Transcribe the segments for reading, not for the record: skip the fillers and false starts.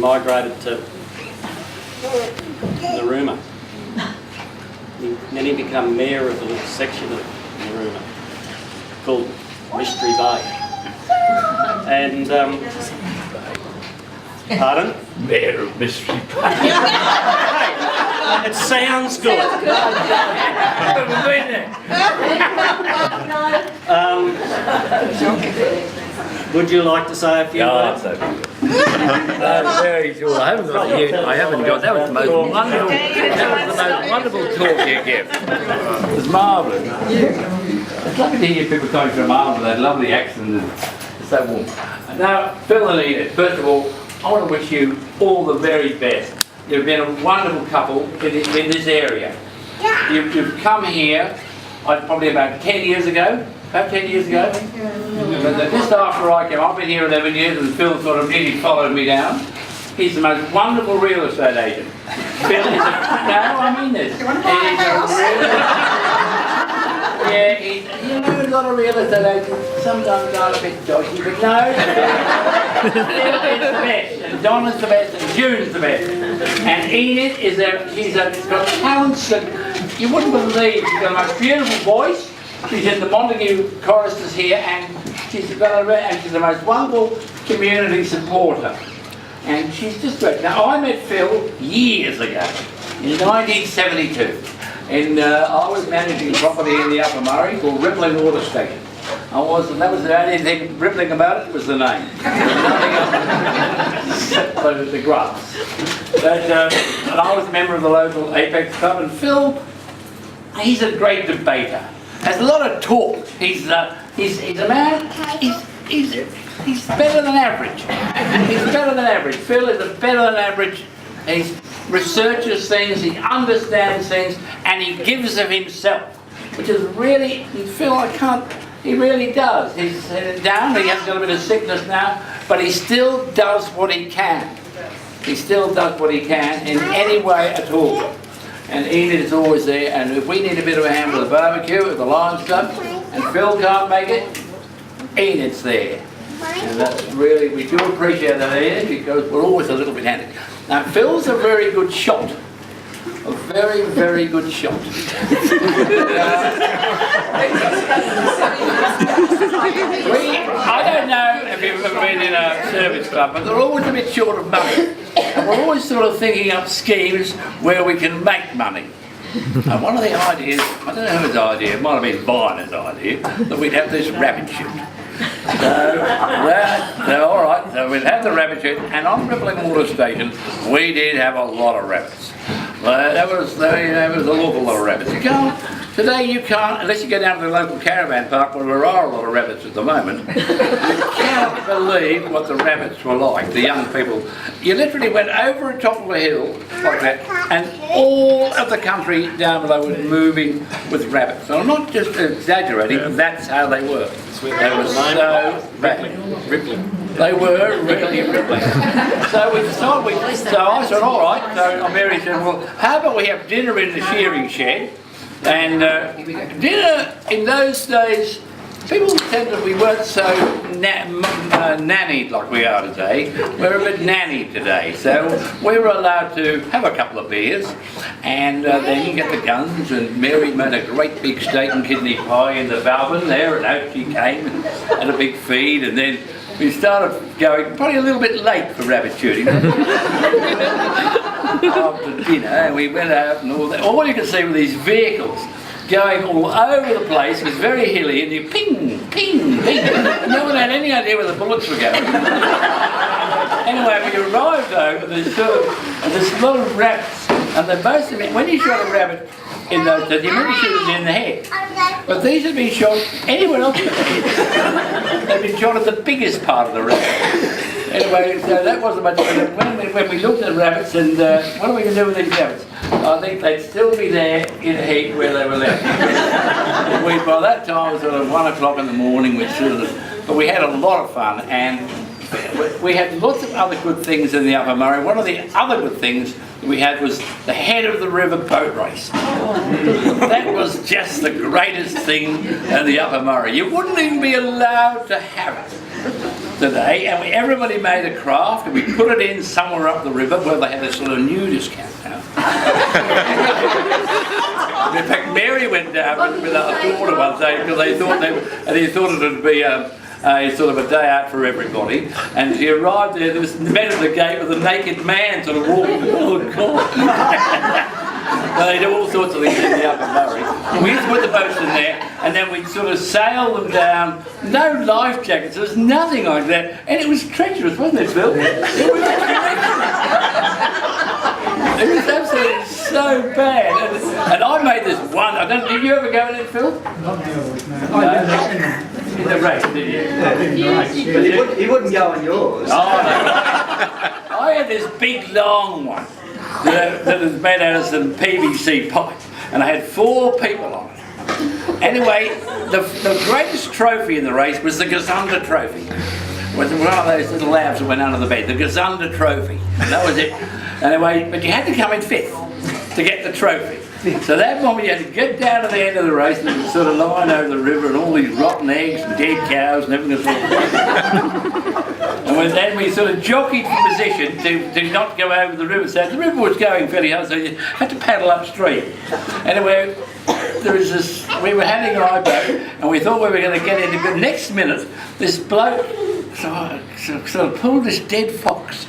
migrated to Narooma. Then he became mayor of a little section of Narooma called Mystery Bay. And, pardon? Mayor of Mystery Bay. It sounds good. Would you like to say a few words? Very sure. I haven't got it yet. I haven't got. That was the most wonderful. That was the most wonderful talk you give. It was marvellous. It's lovely to hear people coming from Ireland with that lovely accent and so warm. Now, Phil and Edith, first of all, I want to wish you all the very best. You've been a wonderful couple in this area. You've come here, probably about 10 years ago. About 10 years ago. Just after I came, I've been here 11 years and Phil sort of really followed me down. He's the most wonderful real estate agent. Phil is a, no, I mean this. He's a he's a lot of real estate agents. Sometimes are a bit dodgy, but no. Phil is the best, and Donna's the best, and June's the best. And Enid is she's got talents that you wouldn't believe. She's got the most beautiful voice. She's in the Montague choristers here, and she's the most wonderful community supporter. And she's just great. Now, I met Phil years ago, in 1972, and I was managing property in the Upper Murray called Rippling Water Station. And that was the only thing rippling about it was the name. Nothing else, except the grass. And I was a member of the local Apex Club, and Phil, he's a great debater. There's a lot of talk. He's a man. He's better than average. He's better than average. Phil is better than average. He researches things. He understands things, and he gives of himself, which is really Phil. I can't. He really does. He's down. He has got a bit of sickness now, but he still does what he can. He still does what he can in any way at all. And Enid is always there, and if we need a bit of a hand with the barbecue at the Lions Club, and Phil can't make it, Enid's there. And that's really, we do appreciate that, Enid, because we're always a little bit handy. Now, Phil's a very good shot. A very, very good shot. I don't know if you've ever been in a service club, but they're always a bit short of money. And we're always sort of thinking up schemes where we can make money. And one of the ideas, I don't know whose idea, it might have been Viner's idea, that we'd have this rabbit shoot. So all right, so we'd have the rabbit shoot, and on Rippling Water Station, we did have a lot of rabbits. There was an awful lot of rabbits. Today you can't, unless you go down to the local caravan park where there are a lot of rabbits at the moment, you can't believe what the rabbits were like, the young people. You literally went over the top of a hill like that, and all of the country down below was moving with rabbits. So I'm not just exaggerating, that's how they were. They were so bad. Rippling. They were really rippling. So we decided, so I said, all right. So Mary said, well, how about we have dinner in the shearing shed? And dinner in those days, people tended, we weren't so nannied like we are today. We're a bit nannied today. So we were allowed to have a couple of beers and then get the guns, and Mary made a great big steak and kidney pie in the Valvin there, and out she came and had a big feed, and then we started going probably a little bit late for rabbit shooting. After dinner, and we went out and all that. All you could see were these vehicles going all over the place. It was very hilly, and you ping, ping, ping. No one had any idea where the bullets were going. Anyway, we arrived over, there's a lot of rabbits, and they most of it, when you shot a rabbit in those days, you meant to shoot it in the head. But these had been shot anywhere else but the head. They'd been shot at the biggest part of the rabbit. Anyway, so that wasn't much fun. When we looked at the rabbits and what are we going to do with these rabbits? I think they'd still be there in a heap where they were left. By that time it was sort of 1 o'clock in the morning, but we had a lot of fun, and we had lots of other good things in the Upper Murray. One of the other good things we had was the head of the river boat race. That was just the greatest thing in the Upper Murray. You wouldn't even be allowed to have it. today, and everybody made a craft, and we put it in somewhere up the river where they had a sort of nudist camp now. In fact, Mary went down with our daughter one day because he thought it would be a sort of a day out for everybody, and she arrived there. There was met at the gate with a naked man sort of walking. Oh God! They do all sorts of things in the Upper Murray. We used to put the boats in there, and then we'd sort of sail them down. No life jackets. There was nothing like that, and it was treacherous, wasn't it, Phil? It was It was absolutely so bad. And I made this one. I don't. Did you ever go in it, Phil? Not the others, no. In the race, did you? Yeah, in the race. But he wouldn't go on yours. Oh, no. I had this big long one that was made out of some PVC pipe, and I had 4 people on it. Anyway, the greatest trophy in the race was the Gazunder Trophy. It was one of those little labs that went under the bed, the Gazunder Trophy. That was it. Anyway, but you had to come in 5th to get the trophy. So that moment you had to get down to the end of the race and sort of line over the river and all these rotten eggs and dead cows and everything was and then we sort of jockeyed for position to not go over the river. So the river was going fairly hard, so you had to paddle upstream. Anyway, there was this, we were handing our boat and we thought we were going to get in, but next minute this bloke sort of pulled this dead fox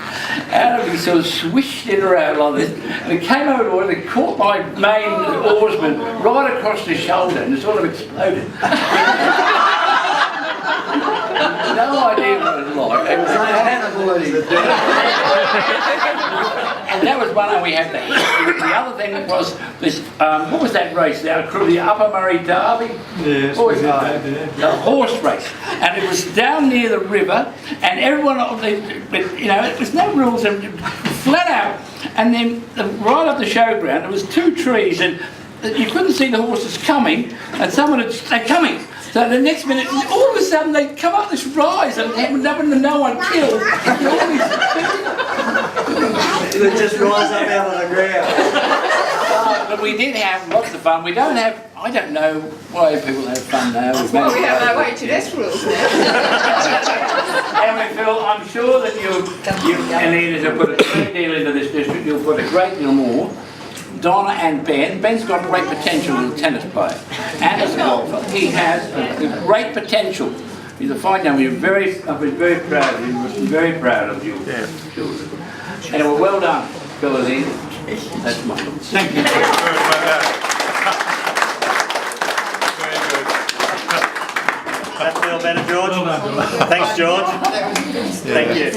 out of me, sort of swished it around like this, and it came over to it and it caught my main oarsman right across the shoulder and it sort of exploded. No idea what it was like. It was and that was one, and we had the other thing was this, what was that race now? The Upper Murray Derby? Yes, what was it? The horse race. And it was down near the river, and everyone, you know, it was no rules, flat out. And then right up the showground, there was 2 trees, and you couldn't see the horses coming, and they're coming. So the next minute, all of a sudden they come up this rise and happened to no one killed. They just rise up out of the ground. But we did have lots of fun. We don't have, I don't know why people have fun now. Well, we have our HLS rules now. Anyway, Phil, I'm sure that you and Edith have put a great deal into this district. You'll put a great deal more. Donna and Ben. Ben's got great potential as a tennis player and as a golfer. He has a great potential. He's a fine young man. I've been very proud of him. I'm very proud of you. Yeah. Anyway, well done, Phil and Edith. That's my Thank you. That feel better, George? Well done, George. Thanks, George. Thank you.